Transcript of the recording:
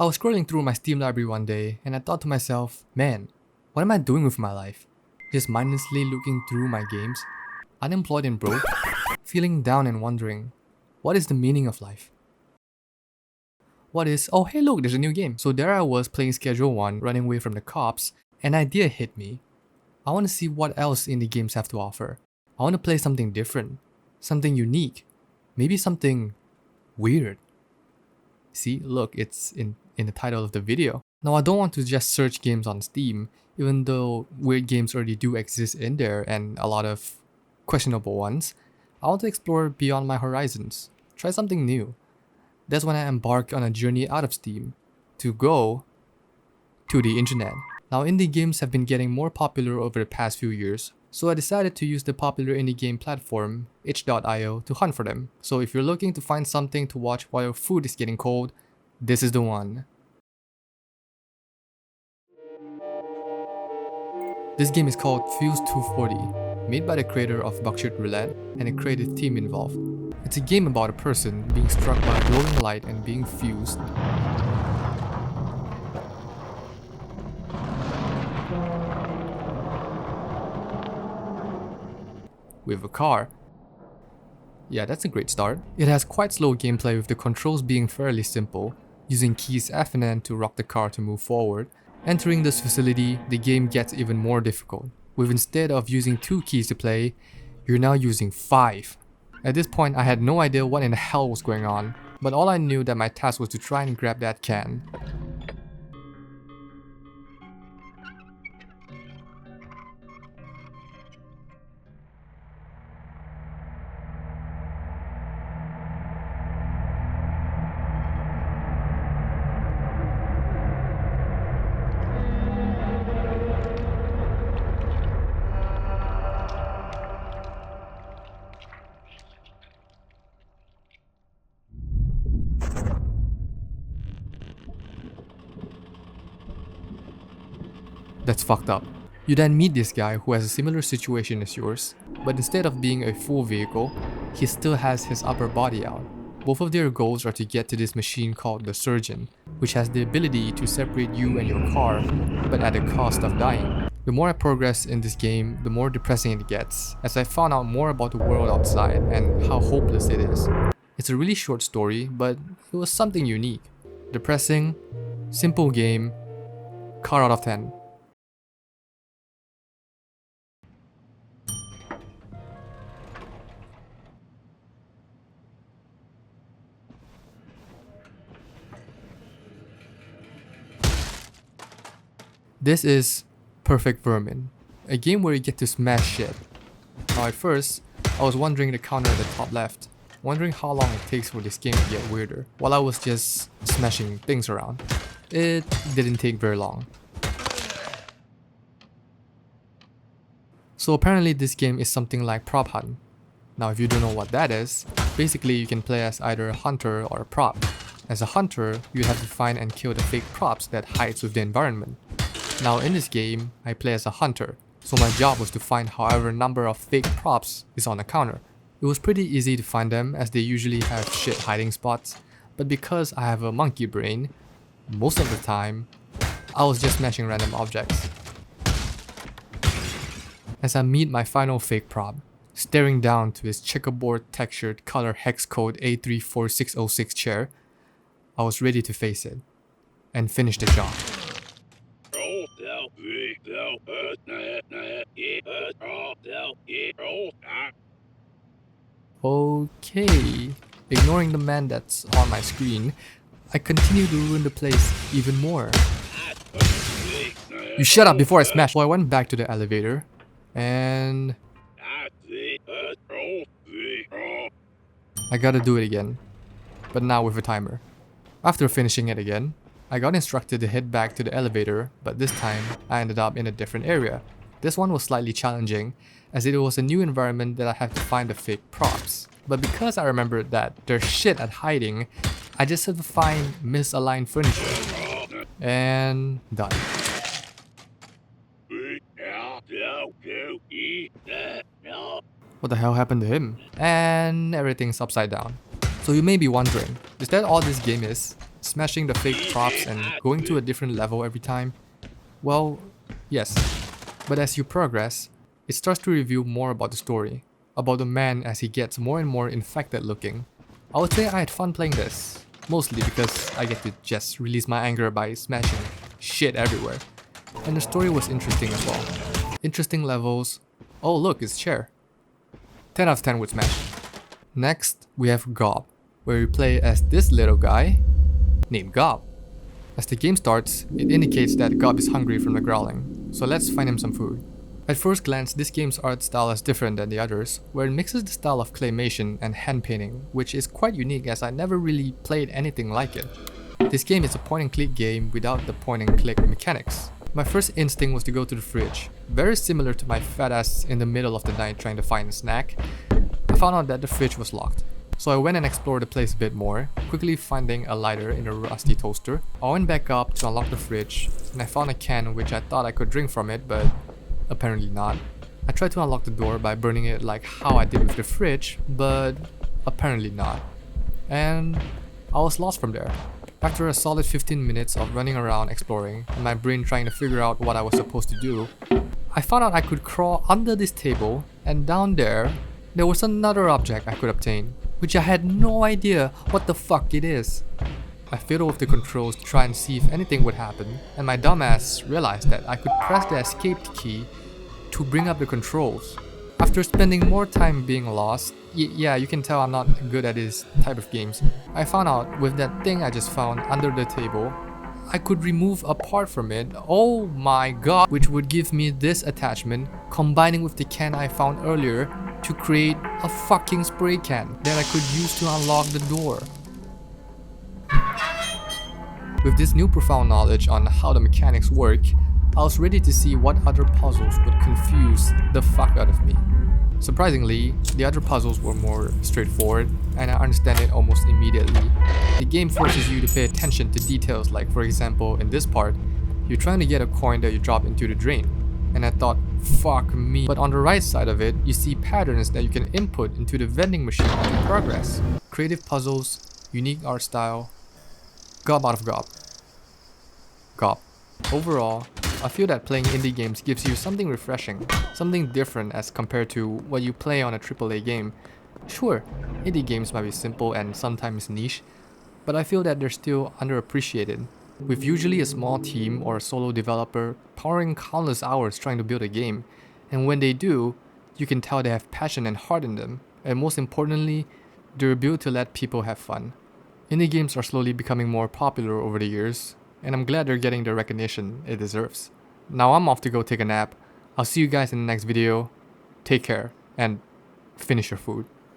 I was scrolling through my Steam library one day and I thought to myself, man, what am I doing with my life? Just mindlessly looking through my games, unemployed and broke, feeling down and wondering, what is the meaning of life? Oh hey look, there's a new game. So there I was playing Schedule 1, running away from the cops, an idea hit me. I want to see what else indie games have to offer. I want to play something different, something unique, maybe something weird. See, look, it's in the title of the video. Now I don't want to just search games on Steam, even though weird games already do exist in there and a lot of questionable ones. I want to explore beyond my horizons, try something new. That's when I embark on a journey out of Steam, to go to the internet. Now indie games have been getting more popular over the past few years, so I decided to use the popular indie game platform itch.io to hunt for them. So if you're looking to find something to watch while your food is getting cold, this is the one. This game is called Fuse 240, made by the creator of Buckshot Roulette and a creative team involved. It's a game about a person being struck by a glowing light and being fused with a car. Yeah, that's a great start. It has quite slow gameplay with the controls being fairly simple, using keys F and N to rock the car to move forward. Entering this facility, the game gets even more difficult, with instead of using 2 keys to play, you're now using 5. At this point, I had no idea what in the hell was going on, but all I knew that my task was to try and grab that can. That's fucked up. You then meet this guy who has a similar situation as yours, but instead of being a full vehicle, he still has his upper body out. Both of their goals are to get to this machine called the Surgeon, which has the ability to separate you and your car, but at the cost of dying. The more I progress in this game, the more depressing it gets, as I found out more about the world outside and how hopeless it is. It's a really short story, but it was something unique. Depressing, simple game, car out of 10. This is Perfect Vermin, a game where you get to smash shit. Now at first, I was wondering the counter at the top left, wondering how long it takes for this game to get weirder, while I was just smashing things around. It didn't take very long. So apparently this game is something like Prop Hunt. Now if you don't know what that is, basically you can play as either a hunter or a prop. As a hunter, you have to find and kill the fake props that hides with the environment. Now in this game, I play as a hunter, so my job was to find however number of fake props is on the counter. It was pretty easy to find them as they usually have shit hiding spots, but because I have a monkey brain, most of the time, I was just smashing random objects. As I meet my final fake prop, staring down to his checkerboard textured color hex code A34606 chair, I was ready to face it and finish the job. Okay, ignoring the man that's on my screen, I continue to ruin the place even more. You shut up before I smash. So I went back to the elevator and I gotta do it again, but now with a timer. After finishing it again, I got instructed to head back to the elevator, but this time I ended up in a different area. This one was slightly challenging, as it was a new environment that I had to find the fake props. But because I remembered that there's shit at hiding, I just had to find misaligned furniture. And done. What the hell happened to him? And everything's upside down. So you may be wondering, is that all this game is? smashing the fake props and going to a different level every time? Well, yes. But as you progress, it starts to reveal more about the story, about the man as he gets more and more infected looking. I would say I had fun playing this, mostly because I get to just release my anger by smashing shit everywhere. And the story was interesting as well. Interesting levels. Oh look, it's Chair. 10 out of 10 would smash. Next, we have Gob, where we play as this little guy named Gob. As the game starts, it indicates that Gob is hungry from the growling, so let's find him some food. At first glance, this game's art style is different than the others, where it mixes the style of claymation and hand painting, which is quite unique as I never really played anything like it. This game is a point and click game without the point and click mechanics. My first instinct was to go to the fridge, very similar to my fat ass in the middle of the night trying to find a snack. I found out that the fridge was locked. So I went and explored the place a bit more, quickly finding a lighter in a rusty toaster. I went back up to unlock the fridge, and I found a can which I thought I could drink from it, but apparently not. I tried to unlock the door by burning it like how I did with the fridge, but apparently not. And I was lost from there. After a solid 15 minutes of running around exploring, and my brain trying to figure out what I was supposed to do, I found out I could crawl under this table, and down there was another object I could obtain, which I had no idea what the fuck it is. I fiddled with the controls to try and see if anything would happen, and my dumbass realized that I could press the escape key to bring up the controls. After spending more time being lost, yeah, you can tell I'm not good at this type of games, I found out with that thing I just found under the table, I could remove a part from it, oh my god, which would give me this attachment, combining with the can I found earlier to create a fucking spray can that I could use to unlock the door. With this new profound knowledge on how the mechanics work, I was ready to see what other puzzles would confuse the fuck out of me. Surprisingly, the other puzzles were more straightforward, and I understand it almost immediately. The game forces you to pay attention to details like, for example, in this part, you're trying to get a coin that you drop into the drain. And I thought, fuck me. But on the right side of it, you see patterns that you can input into the vending machine to progress. Creative puzzles, unique art style. Gob out of gob. Gob. Overall, I feel that playing indie games gives you something refreshing, something different as compared to what you play on a AAA game. Sure, indie games might be simple and sometimes niche, but I feel that they're still underappreciated. With usually a small team or a solo developer powering countless hours trying to build a game, and when they do, you can tell they have passion and heart in them, and most importantly, they're built to let people have fun. Indie games are slowly becoming more popular over the years, and I'm glad they're getting the recognition it deserves. Now I'm off to go take a nap. I'll see you guys in the next video. Take care, and finish your food.